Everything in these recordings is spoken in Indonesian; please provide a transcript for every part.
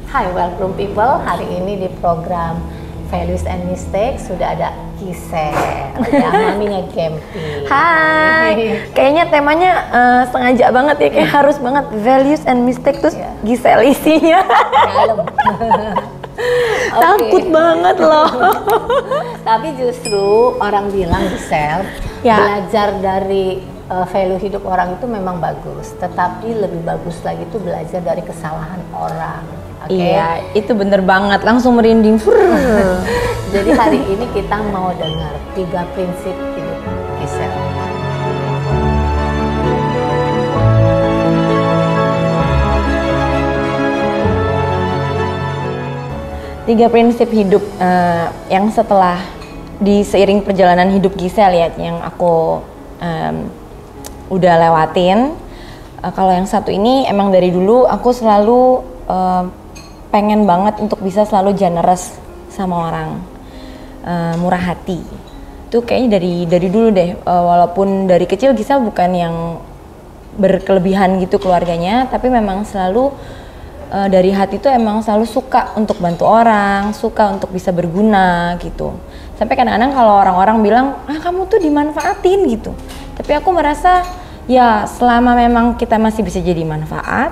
Hai, welcome people. Hari ini di program Values and Mistakes sudah ada Gisel, ya, maminya Gempi. Hai, kayaknya temanya sengaja banget ya, kayak harus banget Values and Mistakes terus Gisel isinya. Dalam. Takut banget loh. Tapi justru orang bilang Gisel, belajar dari value hidup orang itu memang bagus, tetapi lebih bagus lagi itu belajar dari kesalahan orang. Iya, itu bener banget, langsung merinding. Jadi hari ini kita mau dengar 3 prinsip hidup Gisel. Tiga prinsip hidup yang setelah di seiring perjalanan hidup Gisel ya, yang aku udah lewatin. Kalau yang satu ini emang dari dulu aku selalu pengen banget untuk bisa selalu generous sama orang, murah hati. Itu kayaknya dari dulu deh, walaupun dari kecil Gisel bukan yang berkelebihan gitu keluarganya, tapi memang selalu dari hati tuh emang selalu suka untuk bantu orang, suka untuk bisa berguna gitu. Sampai kadang-kadang kalau orang-orang bilang, kamu tuh dimanfaatin gitu. Tapi aku merasa ya selama memang kita masih bisa jadi manfaat,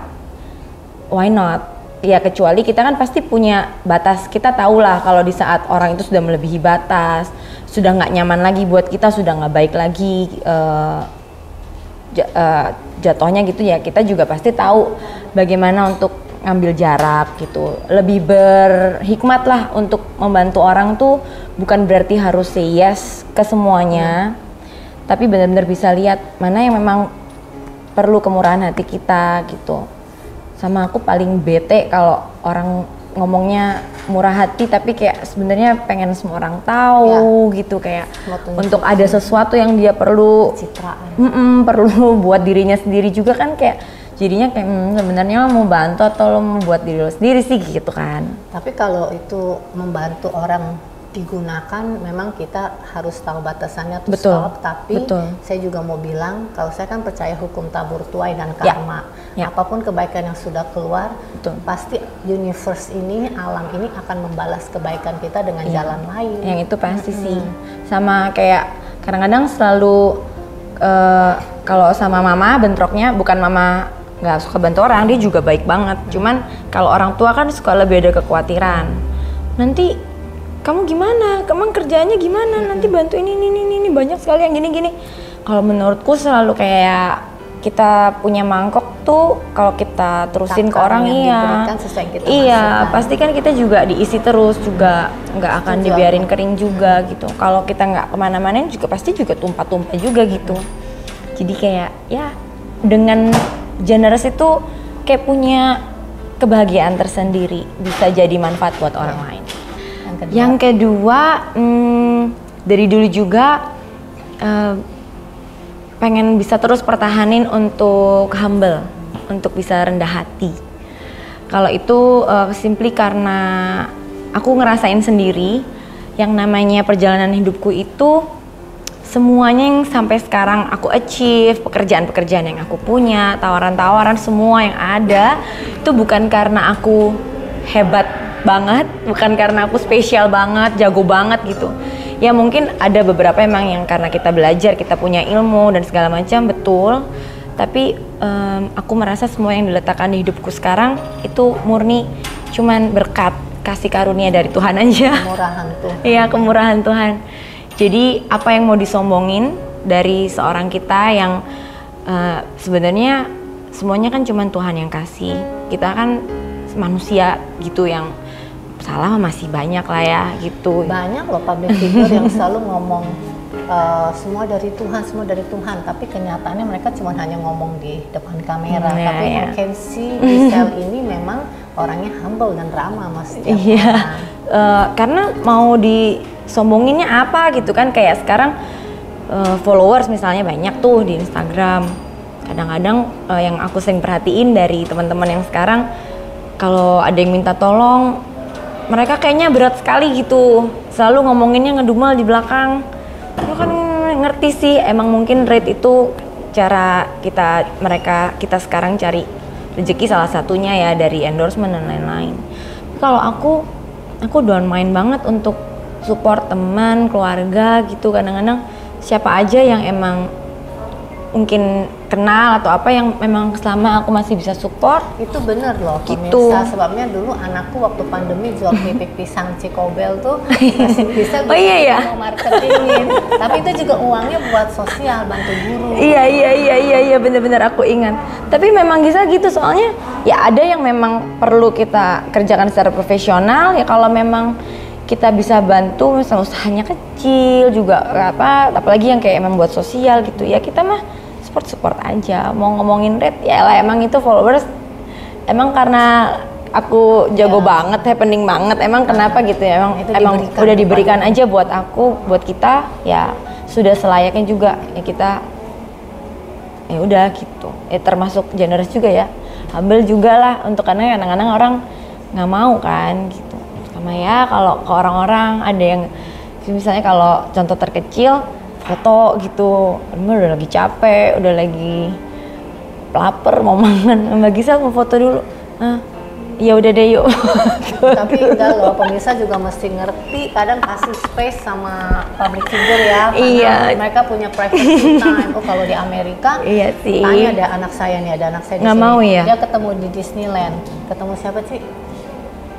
why not? Ya kecuali kita kan pasti punya batas, kita tahu lah kalau di saat orang itu sudah melebihi batas, sudah nggak nyaman lagi buat kita, sudah nggak baik lagi jatuhnya gitu ya, kita juga pasti tahu bagaimana untuk ngambil jarak gitu. Lebih berhikmat lah untuk membantu orang tuh bukan berarti harus say yes ke semuanya, tapi benar-benar bisa lihat mana yang memang perlu kemurahan hati kita gitu. Sama aku paling bete kalau orang ngomongnya murah hati tapi kayak sebenarnya pengen semua orang tahu gitu, kayak untuk ada sesuatu yang dia perlu perlu buat dirinya sendiri juga kan, kayak jadinya kayak sebenarnya mau bantu atau lo mau buat diri lo sendiri sih gitu kan. Tapi kalau itu membantu orang digunakan, memang kita harus tahu batasannya tuh. Stop. Tapi saya juga mau bilang, kalau saya kan percaya hukum tabur tuai dan karma. Apapun kebaikan yang sudah keluar, pasti universe ini, alam ini akan membalas kebaikan kita dengan jalan lain. Yang itu pasti sih. Sama kayak kadang-kadang selalu kalau sama mama bentroknya, bukan mama nggak suka bantu orang, dia juga baik banget. Cuman kalau orang tua kan suka lebih ada kekhawatiran. Nanti kamu gimana? Kamu kerjanya gimana? Nanti bantu ini banyak sekali yang gini-gini. Kalau menurutku selalu kayak kita punya mangkok tuh kalau kita terusin ke orang pasti kan kita juga diisi terus juga, nggak akan dibiarin kering juga gitu. Kalau kita nggak kemana-mana juga pasti juga tumpah-tumpah juga gitu. Jadi kayak ya dengan generous itu kayak punya kebahagiaan tersendiri, bisa jadi manfaat buat orang lain. Yang kedua, dari dulu juga pengen bisa terus pertahanin untuk humble, untuk bisa rendah hati. Kalau itu simply karena aku ngerasain sendiri yang namanya perjalanan hidupku itu semuanya yang sampai sekarang aku achieve, pekerjaan-pekerjaan yang aku punya, tawaran-tawaran semua yang ada itu bukan karena aku hebat banget, bukan karena aku spesial banget, jago banget gitu. Ya mungkin ada beberapa emang yang karena kita belajar, kita punya ilmu dan segala macam, betul. Tapi aku merasa semua yang diletakkan di hidupku sekarang itu murni cuman berkat kasih karunia dari Tuhan aja. Kemurahan Tuhan. Iya, kemurahan Tuhan. Jadi apa yang mau disombongin dari seorang kita yang sebenarnya semuanya kan cuman Tuhan yang kasih. Kita kan manusia gitu yang salah masih banyak lah ya gitu. Banyak loh public figure yang selalu ngomong semua dari Tuhan, tapi kenyataannya mereka cuma hanya ngomong di depan kamera. Tapi I can see Gisel ini memang orangnya humble dan ramah mas setiap orang. Karena mau disombonginnya apa gitu kan, kayak sekarang followers misalnya banyak tuh di Instagram. Kadang-kadang yang aku sering perhatiin dari teman-teman yang sekarang, kalau ada yang minta tolong, mereka kayaknya berat sekali gitu, selalu ngomonginnya ngedumel di belakang. Lo kan ngerti sih, emang mungkin rate itu cara kita sekarang cari rezeki salah satunya ya dari endorsement dan lain-lain. Kalau aku don't mind banget untuk support teman, keluarga gitu. Kadang-kadang siapa aja yang emang mungkin kenal atau apa yang memang selama aku masih bisa support. Itu bener loh gitu. Pemirsa, sebabnya dulu anakku waktu pandemi jual keripik pisang Cikobel tuh masih bisa ya? marketingin. Tapi itu juga uangnya buat sosial, bantu guru. Iya, bener-bener aku ingat. Tapi memang bisa gitu, soalnya ya ada yang memang perlu kita kerjakan secara profesional. Ya kalau memang kita bisa bantu, misalnya usahanya kecil juga apa, apalagi yang kayak emang buat sosial gitu ya, kita mah support aja. Mau ngomongin rate ya lah, emang itu followers emang karena aku jago banget, happening banget, emang kenapa gitu ya, emang udah diberikan aja buat aku, buat kita ya sudah selayaknya juga ya, kita ya udah gitu ya, termasuk generous juga ya, humble juga lah, untuk karena kadang-kadang orang nggak mau kan gitu. Sama ya kalau ke orang-orang ada yang misalnya, kalau contoh terkecil foto gitu, udah lagi capek, udah lagi lapar mau makan, Mbak Gisa mau foto dulu, ya udah deh yuk. Tapi enggak loh, pemirsa juga mesti ngerti kadang kasih space sama public figure ya, karena mereka punya privacy time. Oh kalau di Amerika, tanya ada anak saya nih, ada anak saya di sini, mau ya? Dia ketemu di Disneyland, ketemu siapa sih?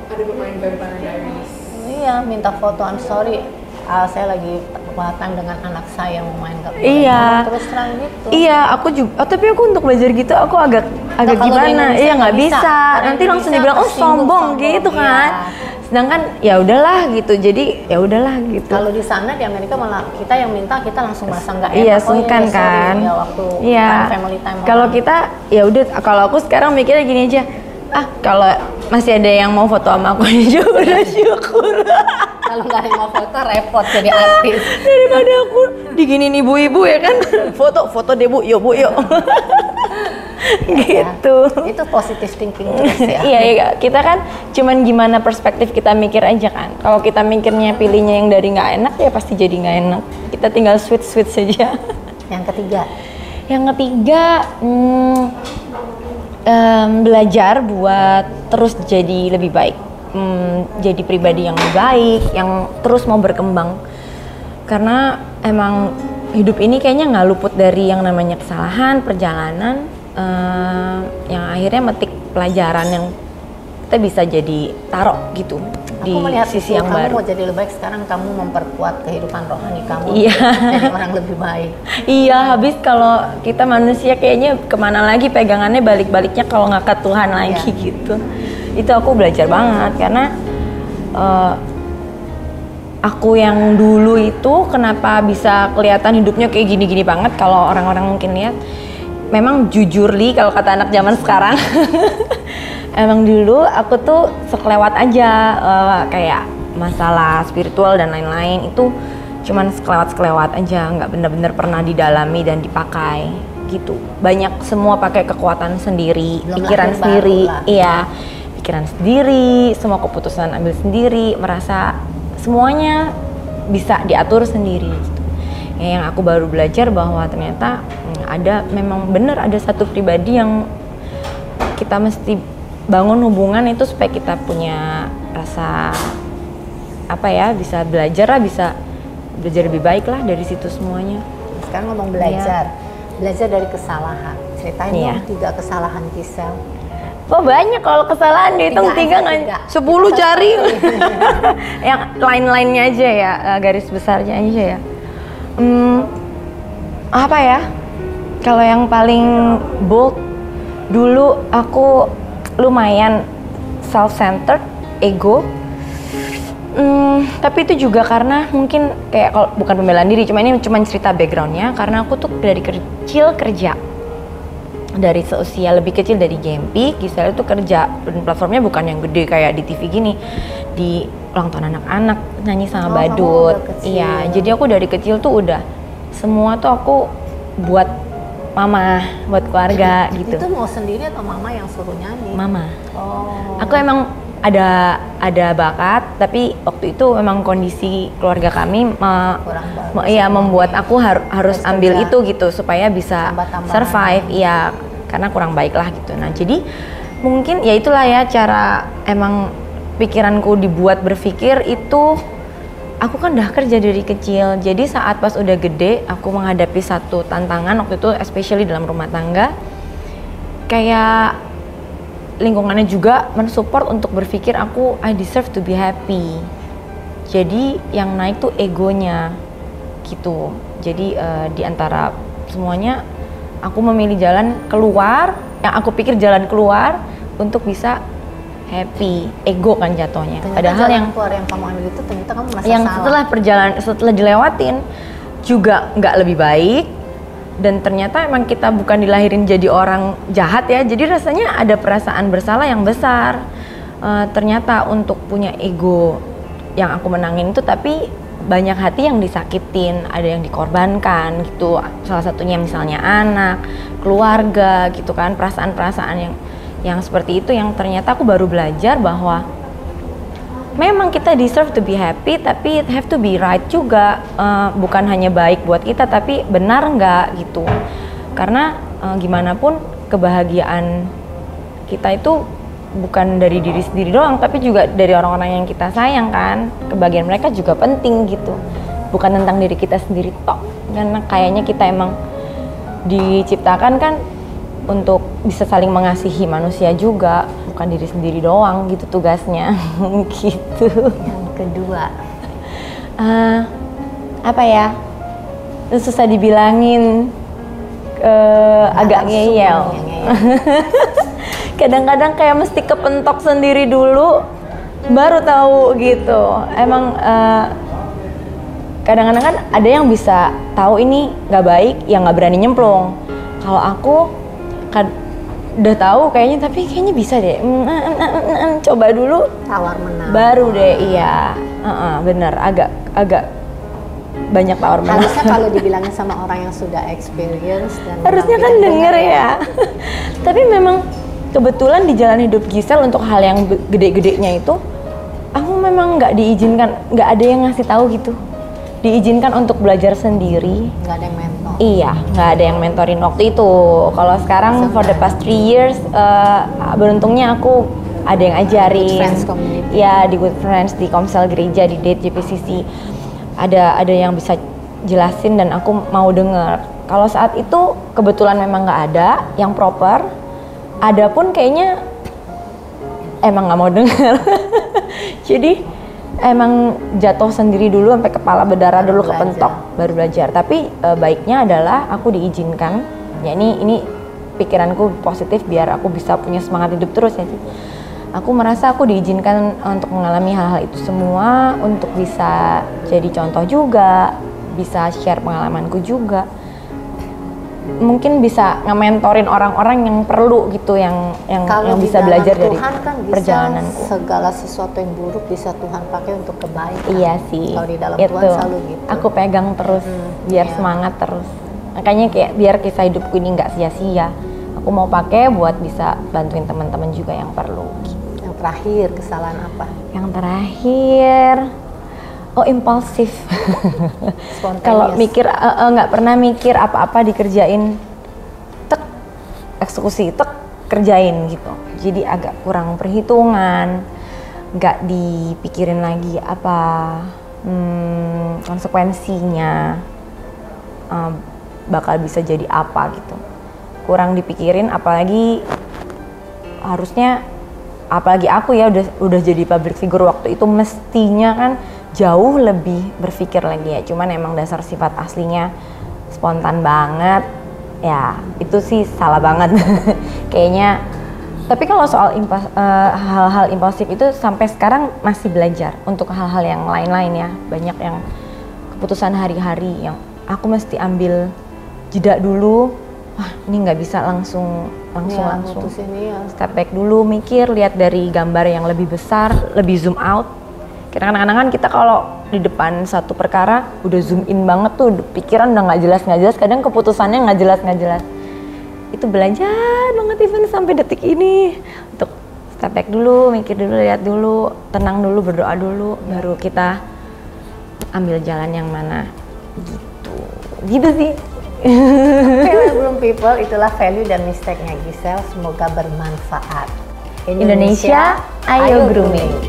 Ada pemain Vampire Diaries. Iya, minta foto, I'm sorry, saya lagi time dengan anak saya yang main ke terus terang gitu. Iya, aku juga. Tapi aku untuk belajar gitu, aku agak gimana? Iya nggak bisa. Nanti langsung dibilang sombong gitu kan. Sedangkan ya udahlah gitu. Jadi ya udahlah gitu. Kalau di sana di Amerika malah kita yang minta, kita langsung merasa nggak enak. Iya, sungkan kan. Ya, waktu family time. Kalau kita ya udah. Kalau aku sekarang mikirnya gini aja. Kalau masih ada yang mau foto sama aku aja udah syukur. Kalau nggak ada yang mau foto, repot jadi artis. Daripada aku diginin ibu-ibu ya kan, foto deh bu, yuk. Gitu. Itu positive thinking terus ya. Iya, kita kan cuman gimana perspektif kita mikir aja kan. Kalau kita mikirnya pilihnya yang dari nggak enak, ya pasti jadi nggak enak. Kita tinggal switch saja. Yang ketiga, belajar buat terus jadi lebih baik, jadi pribadi yang lebih baik, yang terus mau berkembang. Karena emang hidup ini kayaknya nggak luput dari yang namanya kesalahan, perjalanan, yang akhirnya metik pelajaran yang kita bisa jadi taruh gitu di sisi yang baru. Kamu mau jadi lebih baik, sekarang kamu memperkuat kehidupan rohani kamu, jadi orang lebih baik. Iya, habis kalau kita manusia kayaknya kemana lagi pegangannya, balik-baliknya kalau nggak ke Tuhan lagi gitu. Itu aku belajar banget, karena aku yang dulu itu kenapa bisa kelihatan hidupnya kayak gini-gini banget, kalau orang-orang mungkin lihat, memang jujur li kalau kata anak zaman sekarang. Emang dulu aku tuh sekelewat aja, kayak masalah spiritual dan lain-lain itu cuman sekelewat aja, nggak bener-bener pernah didalami dan dipakai gitu. Banyak semua pakai kekuatan sendiri, pikiran sendiri, pikiran sendiri, semua keputusan ambil sendiri, merasa semuanya bisa diatur sendiri gitu. Yang aku baru belajar bahwa ternyata memang bener ada satu pribadi yang kita mesti bangun hubungan itu supaya kita punya rasa bisa belajar lebih baik lah dari situ semuanya. Sekarang ngomong belajar dari kesalahan, ceritain dong 3 kesalahan Gisel. Oh banyak, kalau kesalahan dihitung 3 nggak 10 jari. Yang lain-lainnya aja ya, garis besarnya aja ya. Kalau yang paling bold, dulu aku lumayan self-centered, ego. Tapi itu juga karena mungkin kayak, kalau bukan pembelaan diri, ini cuma cerita backgroundnya. Karena aku tuh dari kecil kerja, dari seusia lebih kecil dari GMP, Gisel itu kerja, dan platformnya bukan yang gede kayak di TV gini, di ulang tahun anak-anak, nyanyi sama badut. Iya, jadi aku dari kecil tuh udah semua tuh aku buat mama, buat keluarga gitu. Itu mau sendiri atau mama yang suruh nyanyi? Mama. Aku emang ada bakat, tapi waktu itu memang kondisi keluarga kami membuat aku harus ambil itu gitu supaya bisa survive. Iya, karena kurang baik lah gitu. Nah, jadi mungkin ya itulah ya cara emang pikiranku dibuat berpikir itu. Aku kan udah kerja dari kecil, jadi saat pas udah gede aku menghadapi satu tantangan waktu itu, especially dalam rumah tangga, kayak lingkungannya juga mensupport untuk berpikir aku I deserve to be happy. Jadi yang naik tuh egonya gitu. Jadi di antara semuanya aku memilih jalan keluar, yang aku pikir jalan keluar untuk bisa happy, ego kan jatuhnya. Ternyata Padahal yang keluar yang kamu ambil itu ternyata kamu merasa yang salah. setelah dilewatin juga nggak lebih baik, dan ternyata emang kita bukan dilahirin jadi orang jahat ya, jadi rasanya ada perasaan bersalah yang besar. Ternyata untuk punya ego yang aku menangin itu, tapi banyak hati yang disakitin, ada yang dikorbankan gitu, salah satunya misalnya anak, keluarga gitu kan, perasaan-perasaan yang seperti itu yang ternyata aku baru belajar bahwa memang kita deserve to be happy, tapi it have to be right juga, bukan hanya baik buat kita tapi benar nggak gitu. Karena gimana pun kebahagiaan kita itu bukan dari diri sendiri doang, tapi juga dari orang-orang yang kita sayang kan. Kebahagiaan mereka juga penting gitu, bukan tentang diri kita sendiri tok. Karena kayaknya kita emang diciptakan kan untuk bisa saling mengasihi manusia juga, bukan diri sendiri doang gitu tugasnya. Gitu. Yang kedua apa ya, susah dibilangin, agak ngeyel. Kadang-kadang kayak mesti kepentok sendiri dulu baru tahu gitu. Emang kadang-kadang kan ada yang bisa tahu ini nggak baik, yang nggak berani nyemplung. Kalau aku udah tahu kayaknya, tapi kayaknya bisa deh, coba dulu, tawar menawar baru deh. Iya, bener, agak banyak tawar menawar. Harusnya kalau dibilangin sama orang yang sudah experience dan harusnya kan denger ya. Tapi memang kebetulan di jalan hidup Giselle untuk hal yang gede-gedenya itu aku memang nggak diizinkan, nggak ada yang ngasih tahu gitu. Diizinkan untuk belajar sendiri. Nggak ada yang mentor. Iya, nggak ada yang mentorin waktu itu. Kalau sekarang for the past 3 years, beruntungnya aku ada yang ajarin. Good Friends Community. Ya, di Good Friends, di Komsel Gereja, di Date JPCC. Ada yang bisa jelasin dan aku mau denger. Kalau saat itu kebetulan memang nggak ada yang proper. Ada pun kayaknya emang nggak mau denger. Jadi emang jatuh sendiri dulu sampai kepala berdarah dulu, kepentok baru belajar. Tapi baiknya adalah aku diizinkan. Ya ini pikiranku positif biar aku bisa punya semangat hidup terus ya. Aku merasa aku diizinkan untuk mengalami hal-hal itu semua, untuk bisa jadi contoh juga, bisa share pengalamanku juga. Mungkin bisa nge-mentorin orang-orang yang perlu gitu, yang bisa belajar dari perjalananku. Segala sesuatu yang buruk bisa Tuhan pakai untuk kebaikan. Iya sih. Kalau di dalam itu Tuhan selalu gitu. Aku pegang terus biar semangat terus. Makanya kayak biar kisah hidupku ini nggak sia-sia. Aku mau pakai buat bisa bantuin teman-teman juga yang perlu. Yang terakhir, kesalahan apa? Yang terakhir, impulsif. Kalau mikir nggak pernah mikir apa-apa dikerjain, tek eksekusi, tek kerjain gitu. Jadi agak kurang perhitungan, nggak dipikirin lagi apa konsekuensinya, bakal bisa jadi apa gitu. Kurang dipikirin, apalagi aku ya udah jadi public figure waktu itu, mestinya kan jauh lebih berpikir lagi ya. Cuman emang dasar sifat aslinya spontan banget ya, itu sih salah banget. Kayaknya. Tapi kalau soal hal-hal impulsif itu sampai sekarang masih belajar untuk hal-hal yang lain-lain ya. Banyak yang keputusan hari-hari yang aku mesti ambil jeda dulu. Wah, ini nggak bisa langsung step back dulu, mikir, lihat dari gambar yang lebih besar, lebih zoom out. Kadang-kadang kan kita kalau di depan satu perkara udah zoom in banget tuh, pikiran udah nggak jelas, kadang keputusannya nggak jelas. Itu belajar banget even sampai detik ini untuk step back dulu, mikir dulu, lihat dulu, tenang dulu, berdoa dulu, baru kita ambil jalan yang mana gitu sih. Oke, belum people, itulah value dan mistake-nya Giselle, semoga bermanfaat. Indonesia, ayo grooming.